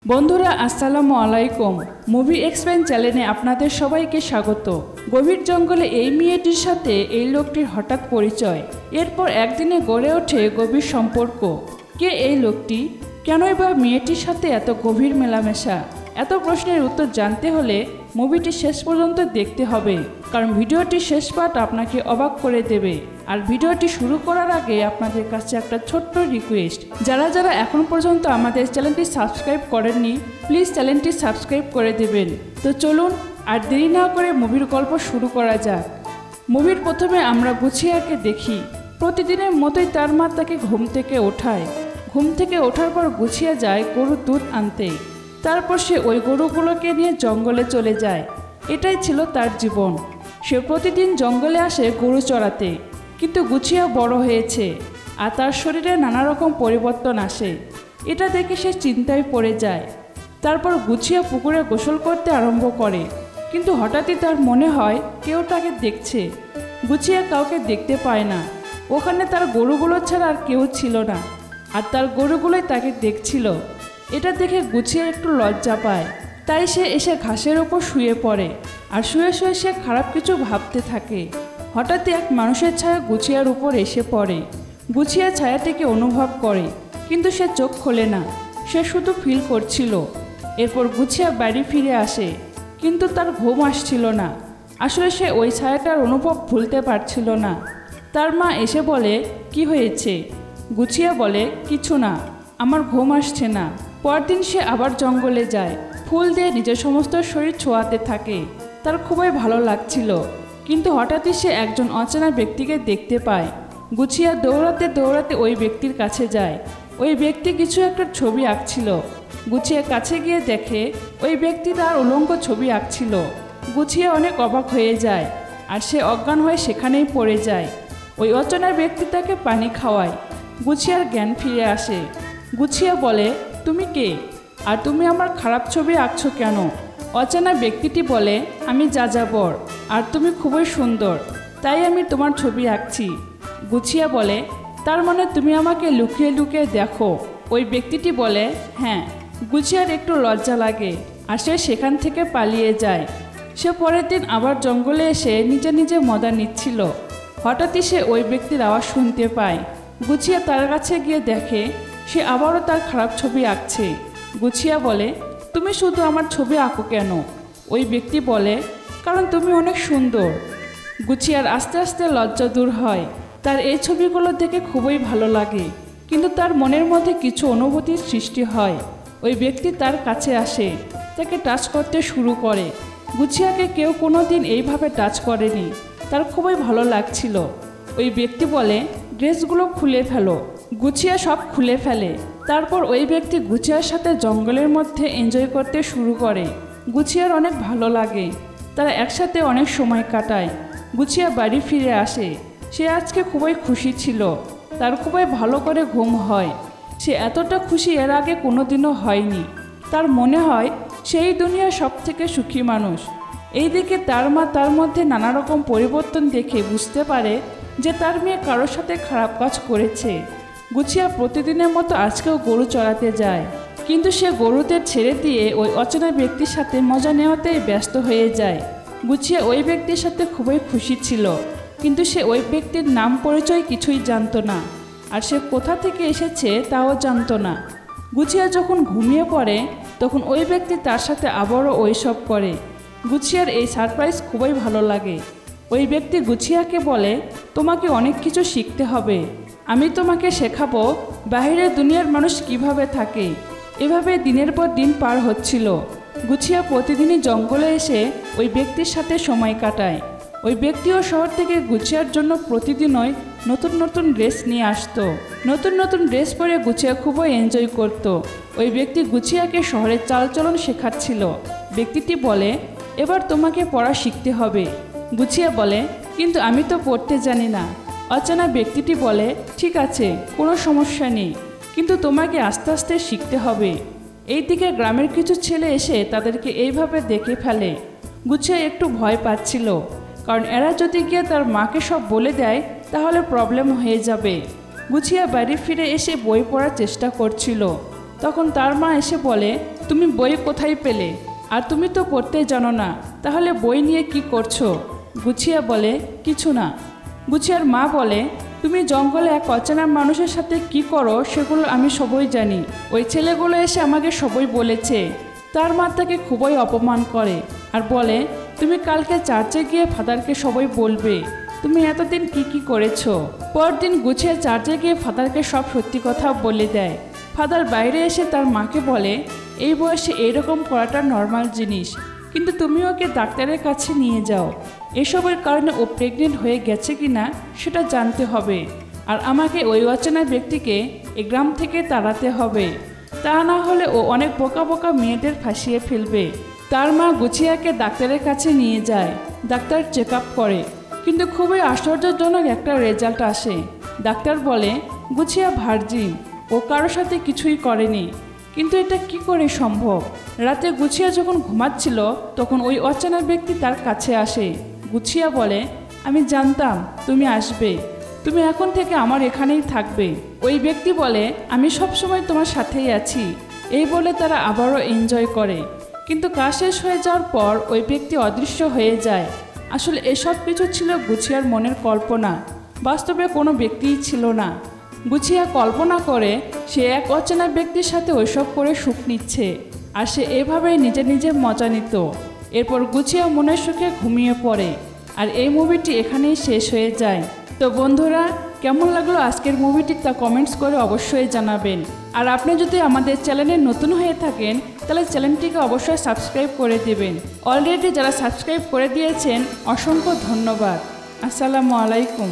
বন্ধুরা আসসালামু আলাইকুম। মুভি এক্সপ্লেন চ্যানেলে আপনাদের সবাইকে স্বাগত। গভীর জঙ্গলে এই মেয়েটির সাথে এই লোকটির হঠাৎ পরিচয়, এরপর একদিনে গড়ে ওঠে গভীর সম্পর্ক। কে এই লোকটি, কেনই বা মেয়েটির সাথে এত গভীর মেলামেশা? এত প্রশ্নের উত্তর জানতে হলে মুভিটি শেষ পর্যন্ত দেখতে হবে, কারণ ভিডিওটি শেষ পার্ট আপনাকে অবাক করে দেবে। আর ভিডিওটি শুরু করার আগে আপনাদের কাছে একটা ছোট্ট রিকোয়েস্ট, যারা যারা এখন পর্যন্ত আমাদের চ্যানেলটি সাবস্ক্রাইব করেননি প্লিজ চ্যানেলটি সাবস্ক্রাইব করে দেবেন। তো চলুন আর দেরি না করে মুভির গল্প শুরু করা যাক। মুভির প্রথমে আমরা গুছিয়াকে দেখি। প্রতিদিনের মতোই তার মা তাকে ঘুম থেকে ওঠায়। ঘুম থেকে ওঠার পর গুছিয়া যায় গরুর দুধ আনতে। তারপর সে ওই গরুগুলোকে নিয়ে জঙ্গলে চলে যায়। এটাই ছিল তার জীবন। সে প্রতিদিন জঙ্গলে আসে গরু চড়াতে। কিন্তু গুছিয়া বড় হয়েছে আর তার শরীরে নানা রকম পরিবর্তন আসে। এটা দেখে সে চিন্তায় পড়ে যায়। তারপর গুছিয়া পুকুরে গোসল করতে আরম্ভ করে, কিন্তু হঠাৎই তার মনে হয় কেউ তাকে দেখছে। গুছিয়া কাউকে দেখতে পায় না। ওখানে তার গরুগুলো ছাড়া আর কেউ ছিল না, আর তার গরুগুলোই তাকে দেখছিল। এটা দেখে গুছিয়া একটু লজ্জা পায়, তাই সে এসে ঘাসের ওপর শুয়ে পড়ে। আর শুয়ে শুয়ে সে খারাপ কিছু ভাবতে থাকে। হঠাৎই এক মানুষের ছায়া গুছিয়ার উপর এসে পড়ে। গুছিয়া ছায়াটিকে অনুভব করে, কিন্তু সে চোখ খোলে না, সে শুধু ফিল করছিল। এরপর গুছিয়া বাড়ি ফিরে আসে, কিন্তু তার ঘুম আসছিল না। আসলে সে ওই ছায়াটার অনুভব ভুলতে পারছিল না। তার মা এসে বলে, কি হয়েছে? গুছিয়া বলে, কিছু না, আমার ঘুম আসছে না। পরদিন সে আবার জঙ্গলে যায়। ফুল দিয়ে নিজের সমস্ত শরীর ছোঁয়াতে থাকে। তার খুবই ভালো লাগছিল, কিন্তু হঠাৎই সে একজন অচেনা ব্যক্তিকে দেখতে পায়। গুছিয়া দৌড়াতে দৌড়াতে ওই ব্যক্তির কাছে যায়। ওই ব্যক্তি কিছু একটা ছবি আঁকছিল। গুছিয়া কাছে গিয়ে দেখে ওই ব্যক্তি তার উলঙ্গ ছবি আঁকছিল। গুছিয়া অনেক অবাক হয়ে যায়, আর সে অজ্ঞান হয়ে সেখানেই পড়ে যায়। ওই অচেনা ব্যক্তি তাকে পানি খাওয়ায়। গুছিয়ার জ্ঞান ফিরে আসে। গুছিয়া বলে, তুমি কে, আর তুমি আমার খারাপ ছবি আঁকছো কেন? অচেনা ব্যক্তিটি বলে, আমি যাযাবর, আর তুমি খুবই সুন্দর, তাই আমি তোমার ছবি আঁকছি। গুছিয়া বলে, তার মানে তুমি আমাকে লুকিয়ে লুকিয়ে দেখো? ওই ব্যক্তিটি বলে, হ্যাঁ। গুছিয়ার একটু লজ্জা লাগে, আর সে সেখান থেকে পালিয়ে যায়। সে পরের দিন আবার জঙ্গলে এসে নিজে নিজে মজা নিচ্ছিল। হঠাৎই সে ওই ব্যক্তির আওয়াজ শুনতে পায়। গুছিয়া তার কাছে গিয়ে দেখে সে আবারও তার খারাপ ছবি আঁকছে। গুছিয়া বলে, তুমি শুধু আমার ছবি আঁকো কেন? ওই ব্যক্তি বলে, কারণ তুমি অনেক সুন্দর। গুছিয়ার আস্তে আস্তে লজ্জা দূর হয়। তার এই ছবিগুলো দেখে খুবই ভালো লাগে, কিন্তু তার মনের মধ্যে কিছু অনুভূতির সৃষ্টি হয়। ওই ব্যক্তি তার কাছে আসে, তাকে টাচ করতে শুরু করে। গুছিয়াকে কেউ কোনো দিন এইভাবে টাচ করেনি। তার খুবই ভালো লাগছিল। ওই ব্যক্তি বলে, ড্রেসগুলো খুলে ফেলো। গুছিয়া সব খুলে ফেলে। তারপর ওই ব্যক্তি গুছিয়ার সাথে জঙ্গলের মধ্যে এনজয় করতে শুরু করে। গুছিয়ার অনেক ভালো লাগে। তারা একসাথে অনেক সময় কাটায়। গুছিয়া বাড়ি ফিরে আসে। সে আজকে খুবই খুশি ছিল। তার খুবই ভালো করে ঘুম হয়। সে এতটা খুশি এর আগে কোনোদিনও হয়নি। তার মনে হয় সেই দুনিয়ার সবথেকে সুখী মানুষ। এইদিকে তার মা তার মধ্যে নানা রকম পরিবর্তন দেখে বুঝতে পারে যে তার মেয়ে কারোর সাথে খারাপ কাজ করেছে। গুছিয়া প্রতিদিনের মতো আজকেও গরু চড়াতে যায়, কিন্তু সে গরুদের ছেড়ে দিয়ে ওই অচেনা ব্যক্তির সাথে মজা নেওয়াতেই ব্যস্ত হয়ে যায়। গুছিয়া ওই ব্যক্তির সাথে খুবই খুশি ছিল, কিন্তু সে ওই ব্যক্তির নাম পরিচয় কিছুই জানতো না, আর সে কোথা থেকে এসেছে তাও জানতো না। গুছিয়া যখন ঘুমিয়ে পড়ে তখন ওই ব্যক্তি তার সাথে আবারও ওইসব করে। গুছিয়ার এই সারপ্রাইজ খুবই ভালো লাগে। ওই ব্যক্তি গুছিয়াকে বলে, তোমাকে অনেক কিছু শিখতে হবে। আমি তোমাকে শেখাবো বাইরের দুনিয়ার মানুষ কিভাবে থাকে। এভাবে দিনের পর দিন পার হচ্ছিল। গুছিয়া প্রতিদিনই জঙ্গলে এসে ওই ব্যক্তির সাথে সময় কাটায়। ওই ব্যক্তিও শহর থেকে গুছিয়ার জন্য প্রতিদিনই নতুন নতুন ড্রেস নিয়ে আসতো। নতুন নতুন ড্রেস পরে গুছিয়া খুবই এনজয় করত। ওই ব্যক্তি গুছিয়াকে শহরের চালচলন শেখাচ্ছিল। ব্যক্তিটি বলে, এবার তোমাকে পড়া শিখতে হবে। গুছিয়া বলে, কিন্তু আমি তো পড়তে জানি না। অচেনা ব্যক্তিটি বলে, ঠিক আছে, কোনো সমস্যা নেই, কিন্তু তোমাকে আস্তে আস্তে শিখতে হবে। এইদিকে গ্রামের কিছু ছেলে এসে তাদেরকে এইভাবে দেখে ফেলে। গুছিয়া একটু ভয় পাচ্ছিল, কারণ এরা যদি গিয়ে তার মাকে সব বলে দেয় তাহলে প্রবলেম হয়ে যাবে। গুছিয়া বাড়ি ফিরে এসে বই পড়ার চেষ্টা করছিল, তখন তার মা এসে বলে, তুমি বই কোথায় পেলে? আর তুমি তো পড়তে জানো না, তাহলে বই নিয়ে কি করছো? গুছিয়া বলে, কিছু না। গুছিয়ার মা বলে, তুমি জঙ্গলে এক অচেনা মানুষের সাথে কি করো সেগুলো আমি সবই জানি। ওই ছেলেগুলো এসে আমাকে সবই বলেছে। তার মা তাকে খুবই অপমান করে আর বলে, তুমি কালকে চার্চে গিয়ে ফাদারকে সবই বলবে তুমি এতদিন কি করেছো। পরদিন গুছিয়ে চার্চে গিয়ে ফাদারকে সব সত্যি কথা বলে দেয়। ফাদার বাইরে এসে তার মাকে বলে, এই বয়সে এইরকম করাটা নর্মাল জিনিস, কিন্তু তুমি ওকে ডাক্তারের কাছে নিয়ে যাও। এসবের কারণে ও প্রেগনেন্ট হয়ে গেছে কিনা সেটা জানতে হবে, আর আমাকে ওই অচেনা ব্যক্তিকে এই গ্রাম থেকে তাড়াতে হবে, তা না হলে ও অনেক বোকা বোকা মেয়েদের ফাঁসিয়ে ফেলবে। তার মা গুছিয়াকে ডাক্তারের কাছে নিয়ে যায়। ডাক্তার চেক আপ করে, কিন্তু খুবই আশ্চর্যজনক একটা রেজাল্ট আসে। ডাক্তার বলে, গুছিয়া ভার্জিন, ও কারোর সাথে কিছুই করেনি। কিন্তু এটা কি করে সম্ভব? রাতে গুছিয়া যখন ঘুমাচ্ছিল তখন ওই অচেনা ব্যক্তি তার কাছে আসে। গুছিয়া বলে, আমি জানতাম তুমি আসবে, তুমি এখন থেকে আমার এখানেই থাকবে। ওই ব্যক্তি বলে, আমি সবসময় তোমার সাথেই আছি। এই বলে তারা আবারও এনজয় করে, কিন্তু কাজ শেষ হয়ে যাওয়ার পর ওই ব্যক্তি অদৃশ্য হয়ে যায়। আসলে এসব কিছু ছিল গুছিয়ার মনের কল্পনা, বাস্তবে কোনো ব্যক্তিই ছিল না। গুছিয়া কল্পনা করে সে এক অচেনা ব্যক্তির সাথে ওইসব করে সুখ নিচ্ছে, আর সে এভাবেই নিজে মজা নিত। এরপর গুছিয়া মনের সুখে ঘুমিয়ে পড়ে। আর এই মুভিটি এখানেই শেষ হয়ে যায়। তো বন্ধুরা, কেমন লাগলো আজকের মুভিটি তা কমেন্টস করে অবশ্যই জানাবেন। আর আপনি যদি আমাদের চ্যানেলে নতুন হয়ে থাকেন তাহলে চ্যানেলটিকে অবশ্যই সাবস্ক্রাইব করে দেবেন। অলরেডি যারা সাবস্ক্রাইব করে দিয়েছেন অসংখ্য ধন্যবাদ। আসসালামু আলাইকুম।